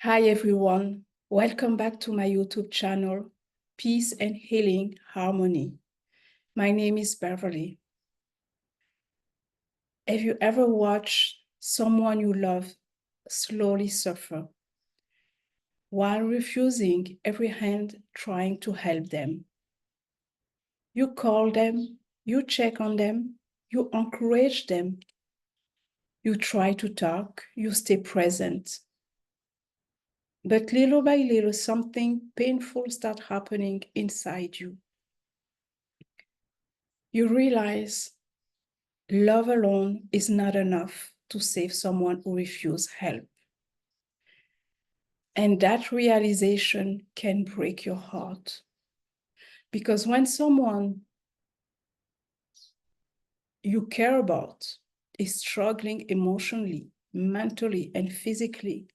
Hi everyone, welcome back to my YouTube channel, Peace and Healing Harmony. My name is Beverley. Have you ever watched someone you love slowly suffer while refusing every hand trying to help them? You call them, you check on them, you encourage them, you try to talk, you stay present. But little by little, something painful starts happening inside you. You realize love alone is not enough to save someone who refuses help. And that realization can break your heart. Because when someone you care about is struggling emotionally, mentally, and physically,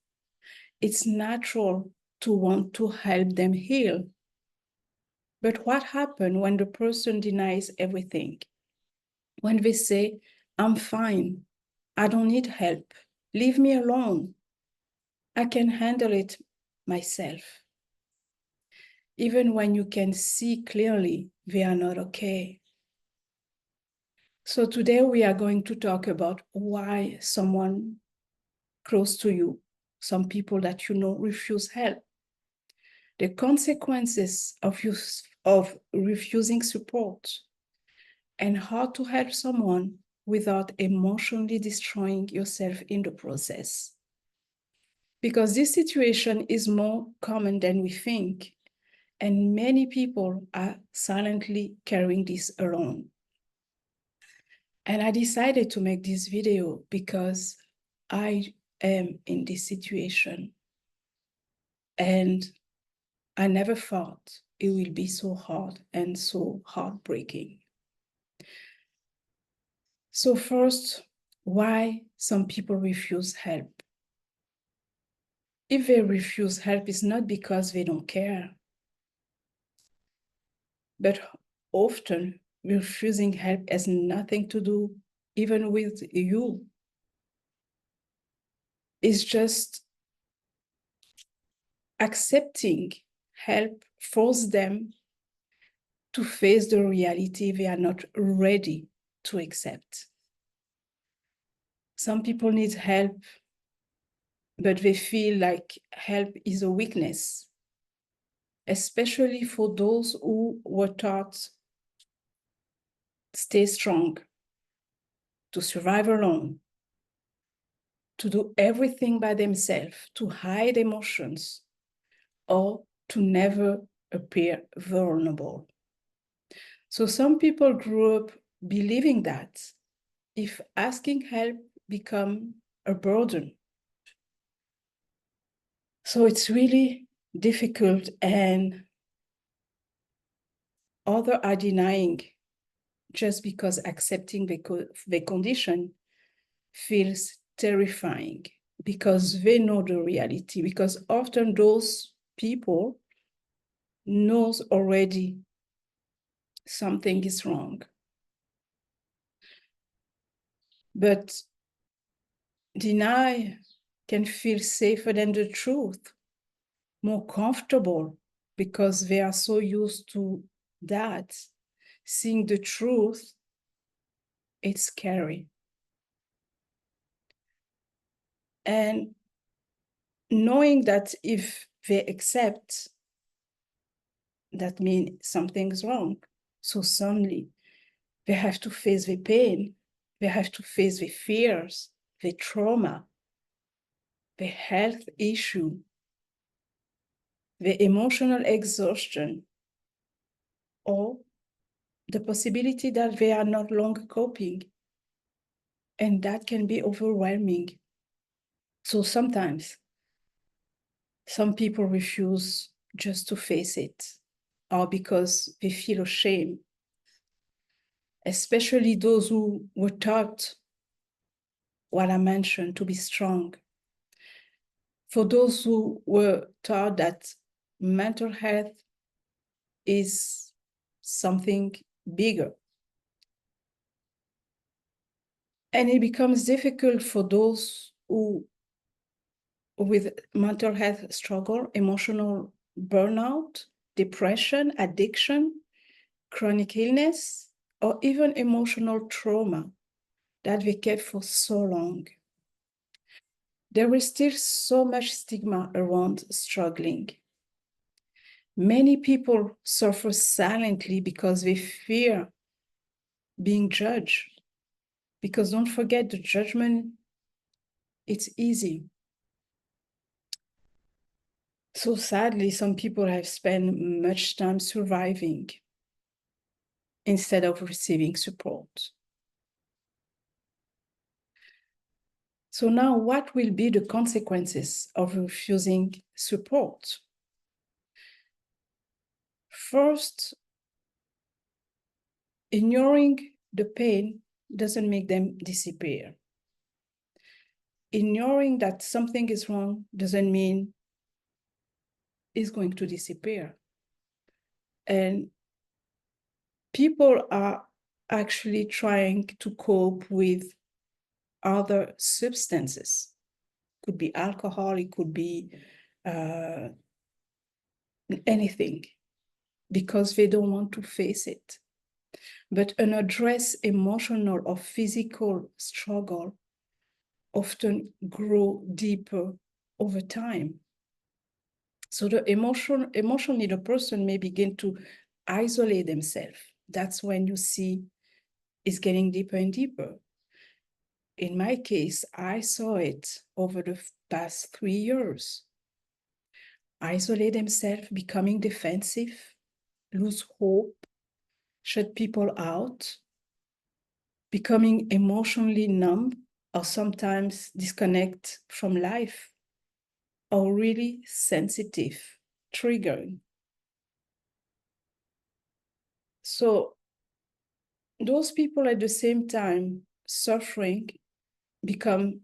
it's natural to want to help them heal. But what happens when the person denies everything? When they say, I'm fine, I don't need help, leave me alone, I can handle it myself. Even when you can see clearly they are not okay. So today we are going to talk about why someone close to you, some people that you know, refuse help. The consequences of refusing support, and how to help someone without emotionally destroying yourself in the process. Because this situation is more common than we think, and many people are silently carrying this alone. And I decided to make this video because I am in this situation. And I never thought it will be so hard and so heartbreaking. So first, why some people refuse help? If they refuse help, it's not because they don't care, but often refusing help has nothing to do even with you. It's just accepting help forces them to face the reality they are not ready to accept. Some people need help, but they feel like help is a weakness, especially for those who were taught stay strong, to survive alone, to do everything by themselves, to hide emotions, or to never appear vulnerable. So some people grew up believing that if asking help become a burden. So it's really difficult, and others are denying just because accepting the condition feels terrifying, because they know the reality, because often those people knows already something is wrong. But deny can feel safer than the truth, more comfortable, because they are so used to that. Seeing the truth, it's scary. And knowing that if they accept, that means something's wrong. So suddenly they have to face the pain, they have to face the fears, the trauma, the health issue, the emotional exhaustion, or the possibility that they are not longer coping. And that can be overwhelming. So sometimes some people refuse just to face it, or because they feel ashamed, especially those who were taught what I mentioned, to be strong. For those who were taught that mental health is something bigger. And it becomes difficult for those who with mental health struggle, emotional burnout, depression, addiction, chronic illness, or even emotional trauma that they kept for so long. There is still so much stigma around struggling. Many people suffer silently because they fear being judged. Because don't forget, the judgment, it's easy. So sadly, some people have spent much time surviving instead of receiving support. So now, what will be the consequences of refusing support? First, ignoring the pain doesn't make them disappear. Ignoring that something is wrong doesn't mean it's going to disappear. And people are actually trying to cope with other substances. Could be alcohol, it could be anything, because they don't want to face it. But unaddressed emotional or physical struggle often grow deeper over time. So emotionally, the person may begin to isolate themselves. That's when you see it's getting deeper and deeper. In my case, I saw it over the past 3 years. Isolate themselves, becoming defensive, lose hope, shut people out, becoming emotionally numb, or sometimes disconnect from life, or really sensitive, triggering. So those people at the same time suffering become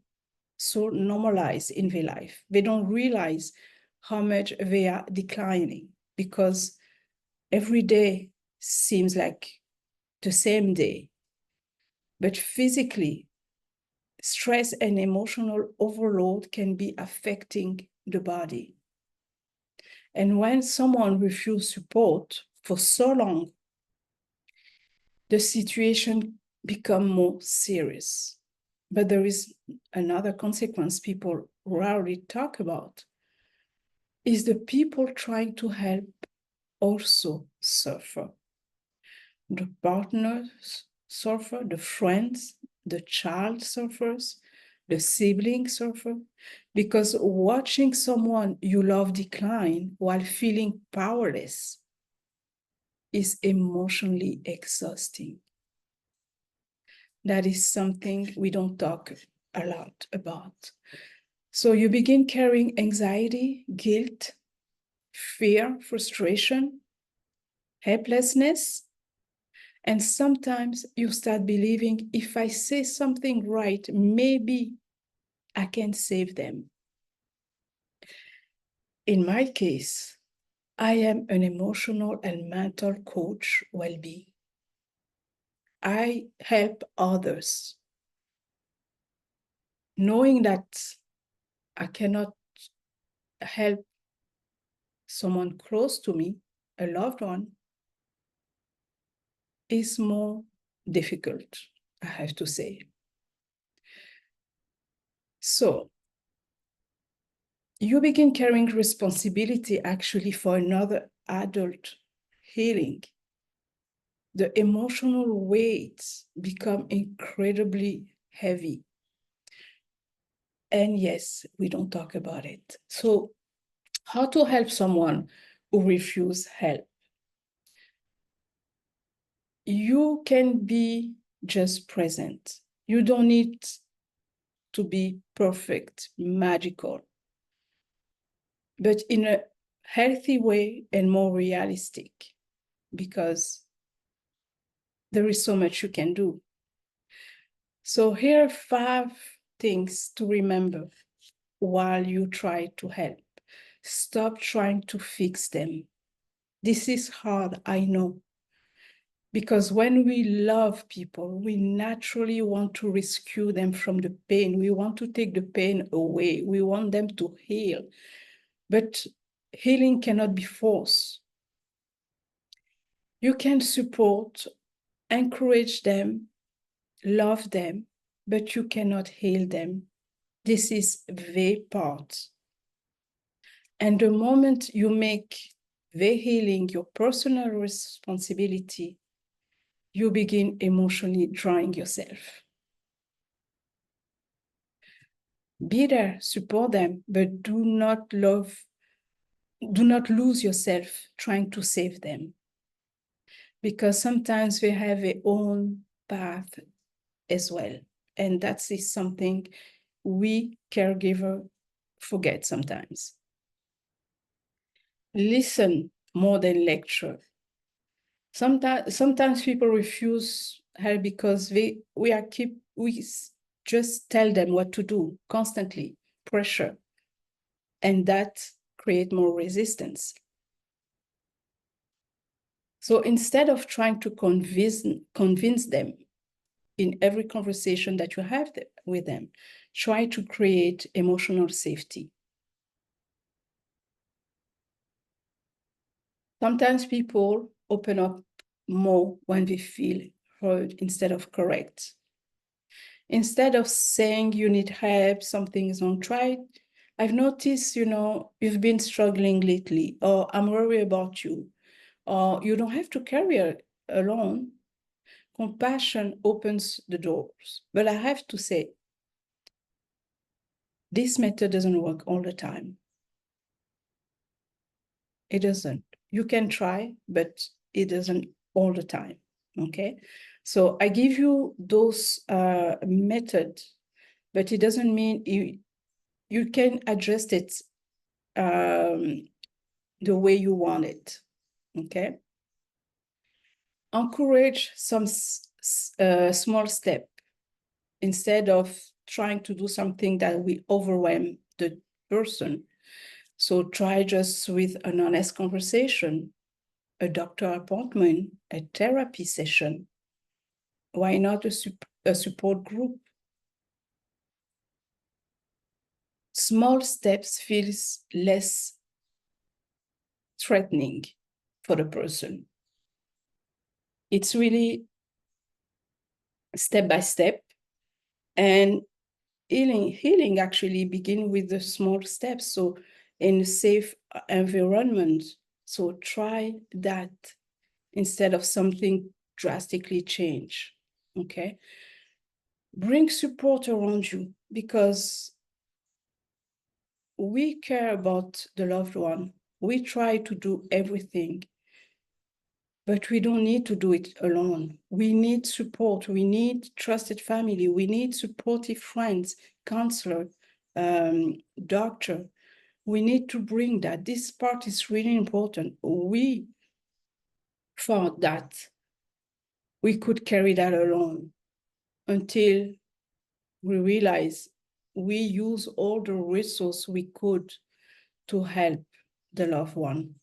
so normalized in their life. They don't realize how much they are declining, because every day seems like the same day. But physically, stress and emotional overload can be affecting the body. And when someone refuses support for so long, the situation becomes more serious. But there is another consequence people rarely talk about, is the people trying to help also suffer. The partners suffer, the friends, the child suffers, the siblings suffer, because watching someone you love decline while feeling powerless is emotionally exhausting. That is something we don't talk a lot about. So you begin carrying anxiety, guilt, fear, frustration, helplessness, and sometimes you start believing, if I say something right, maybe I can save them. In my case, I am an emotional and mental coach, well-being. I help others, knowing that I cannot help someone close to me, a loved one, is more difficult, I have to say. So you begin carrying responsibility actually for another adult healing. The emotional weights become incredibly heavy. And yes, we don't talk about it. So how to help someone who refuses help? You can be just present. You don't need to be perfect, magical, but in a healthy way and more realistic, because there is so much you can do. So here are 5 things to remember while you try to help. Stop trying to fix them. This is hard, I know. Because when we love people, we naturally want to rescue them from the pain. We want to take the pain away. We want them to heal. But healing cannot be forced. You can support, encourage them, love them, but you cannot heal them. This is their part. And the moment you make their healing your personal responsibility, you begin emotionally drying yourself. Be there, support them, but do not lose yourself trying to save them. Because sometimes they have their own path as well. And that is something we caregiver forget sometimes. Listen more than lecture. Sometimes people refuse help because we just tell them what to do constantly, pressure, and that create more resistance. So instead of trying to convince them in every conversation that you have with them, try to create emotional safety. Sometimes people open up more when they feel heard instead of correct. Instead of saying you need help, something is wrong, try, I've noticed, you've been struggling lately, or I'm worried about you, or you don't have to carry it alone. Compassion opens the doors. But I have to say, this method doesn't work all the time. It doesn't. You can try, but it doesn't all the time, okay? So I give you those methods, but it doesn't mean you can adjust it the way you want it, okay? Encourage some small step instead of trying to do something that will overwhelm the person. So try just with an honest conversation, a doctor appointment, a therapy session. Why not a support group? Small steps feels less threatening for the person. It's really step by step, and healing actually begin with the small steps. So in a safe environment. So try that instead of something drastically change, okay? Bring support around you because we care about the loved one. We try to do everything, but we don't need to do it alone. We need support. We need trusted family. We need supportive friends, counselor, doctor. We need to bring that. This part is really important. We thought that we could carry that alone until we realize we use all the resources we could to help the loved one.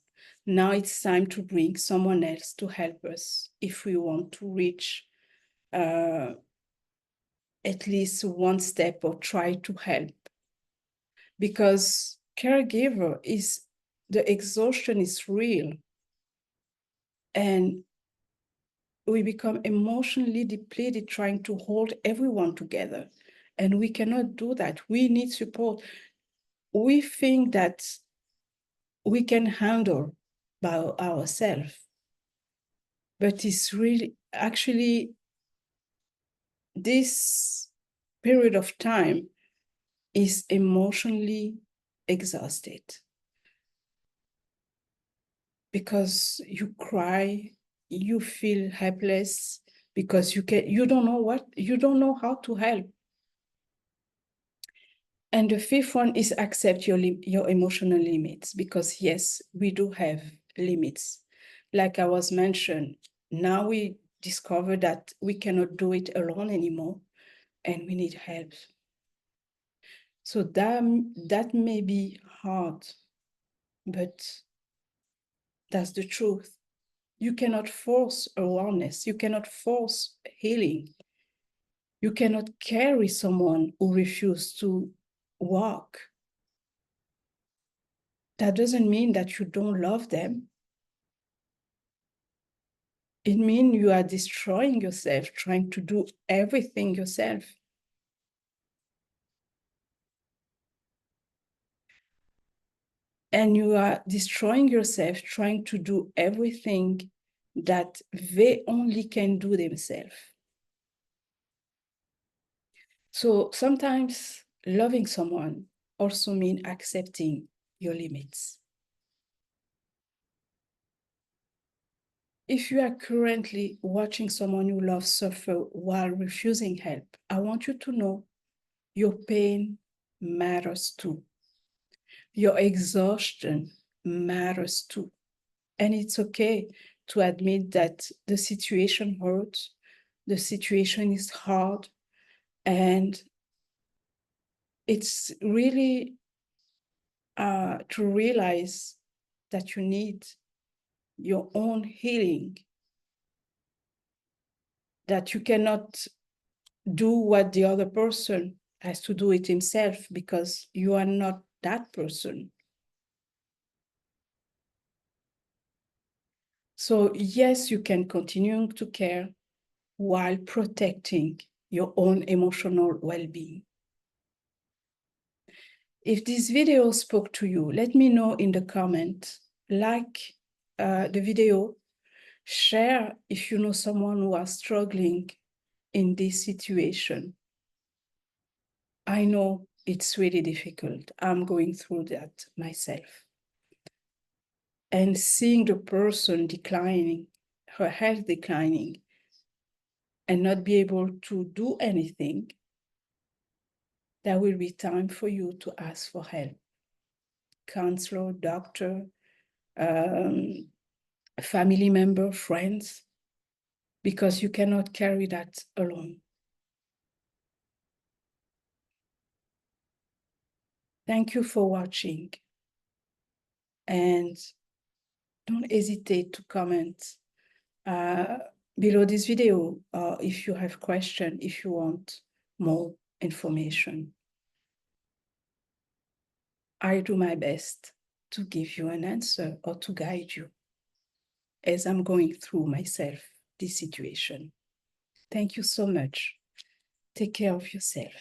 Now it's time to bring someone else to help us if we want to reach at least one step or try to help. Because caregiver the exhaustion is real. And we become emotionally depleted trying to hold everyone together. And we cannot do that. We need support. We think that we can handle by ourselves. But it's really, actually, this period of time is emotionally exhausted. Because you cry, you feel helpless, because you don't know how to help. And the fifth one is accept your emotional limits, because yes, we do have limits. Like I was mentioned, now we discover that we cannot do it alone anymore and we need help. So that may be hard, but that's the truth. You cannot force awareness. You cannot force healing. You cannot carry someone who refuses to walk. That doesn't mean that you don't love them. It means you are destroying yourself, trying to do everything yourself. And you are destroying yourself, trying to do everything that they only can do themselves. So sometimes loving someone also means accepting your limits. If you are currently watching someone you love suffer while refusing help, I want you to know your pain matters too. Your exhaustion matters too. And it's okay to admit that the situation hurts, the situation is hard, and it's really to realize that you need your own healing, that you cannot do what the other person has to do it himself because you are not that person. So yes, you can continue to care while protecting your own emotional well-being. If this video spoke to you, let me know in the comment. Like the video, share if you know someone who is struggling in this situation. I know it's really difficult. I'm going through that myself. And seeing the person declining, her health declining, and not be able to do anything, there will be time for you to ask for help. Counselor, doctor, family member, friends, because you cannot carry that alone. Thank you for watching, and don't hesitate to comment below this video if you have questions, if you want more information. I do my best to give you an answer or to guide you as I'm going through myself this situation. Thank you so much. Take care of yourself.